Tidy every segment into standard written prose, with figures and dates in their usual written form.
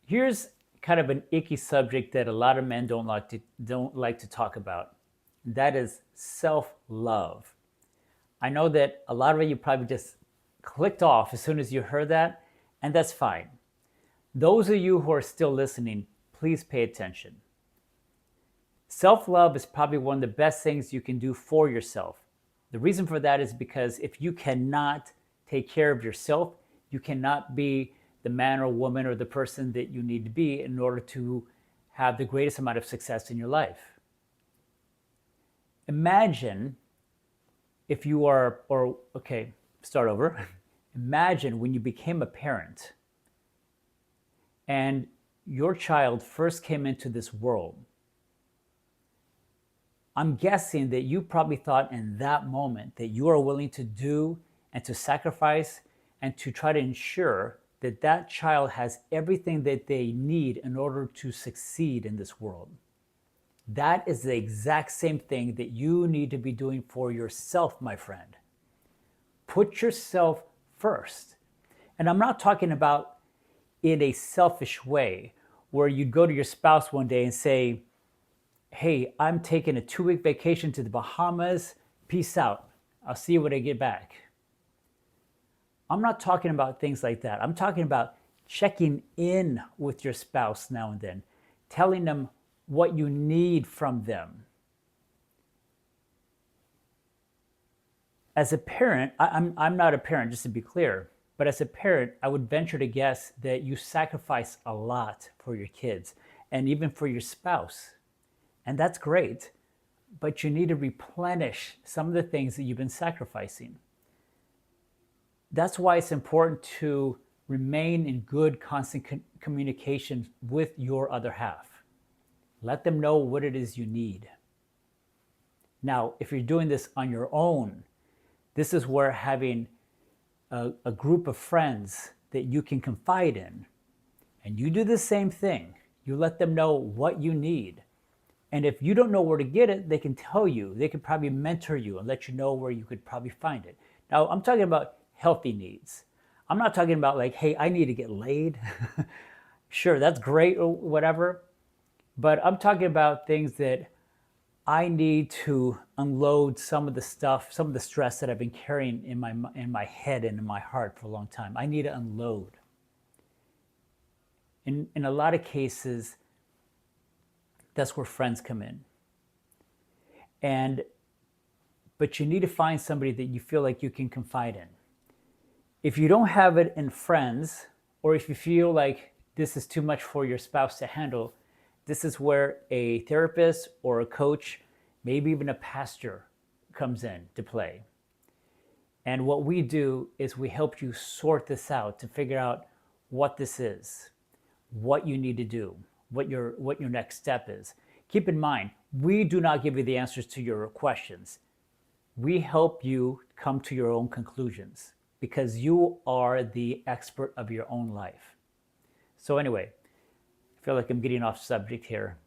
Here's kind of an icky subject that a lot of men don't like to talk about. That is self-love. I know that a lot of you probably just clicked off as soon as you heard that, and that's fine. Those of you who are still listening, please pay attention. Self-love is probably one of the best things you can do for yourself. The reason for that is because if you cannot take care of yourself, you cannot be the man or woman or the person that you need to be in order to have the greatest amount of success in your life. Imagine if you are, or okay, start over. Imagine when you became a parent and your child first came into this world. I'm guessing that you probably thought in that moment that you are willing to do and to sacrifice and to try to ensure that that child has everything that they need in order to succeed in this world. That is the exact same thing that you need to be doing for yourself, my friend. Put yourself first. And I'm not talking about in a selfish way where you'd go to your spouse one day and say, hey, I'm taking a 2-week vacation to the Bahamas. Peace out. I'll see you when I get back. I'm not talking about things like that. I'm talking about checking in with your spouse now and then, telling them what you need from them. As a parent, I'm not a parent, just to be clear, but as a parent, I would venture to guess that you sacrifice a lot for your kids and even for your spouse. And that's great, but you need to replenish some of the things that you've been sacrificing. That's why it's important to remain in good, constant communication with your other half. Let them know what it is you need. Now, if you're doing this on your own, this is where having a group of friends that you can confide in, and you do the same thing. You let them know what you need. And if you don't know where to get it, they can tell you. They could probably mentor you and let you know where you could probably find it. Now, I'm talking about healthy needs. I'm not talking about like, hey, I need to get laid. Sure, that's great or whatever. But I'm talking about things that I need to unload some of the stuff, some of the stress that I've been carrying in my head and in my heart for a long time. I need to unload. In a lot of cases, that's where friends come in. But you need to find somebody that you feel like you can confide in. If you don't have it in friends, or if you feel like this is too much for your spouse to handle, this is where a therapist or a coach, maybe even a pastor, comes in to play. And what we do is we help you sort this out to figure out what this is, what you need to do, what your next step is. Keep in mind, we do not give you the answers to your questions. We help you come to your own conclusions because you are the expert of your own life. So anyway, I feel like I'm getting off subject here.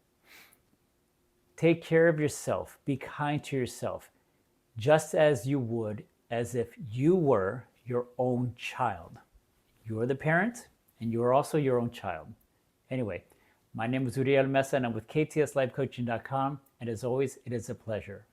Take care of yourself. Be kind to yourself, just as you would as if you were your own child. You are the parent, and you are also your own child. Anyway, my name is Uriel Mesa, and I'm with KTSLifeCoaching.com, and as always, it is a pleasure.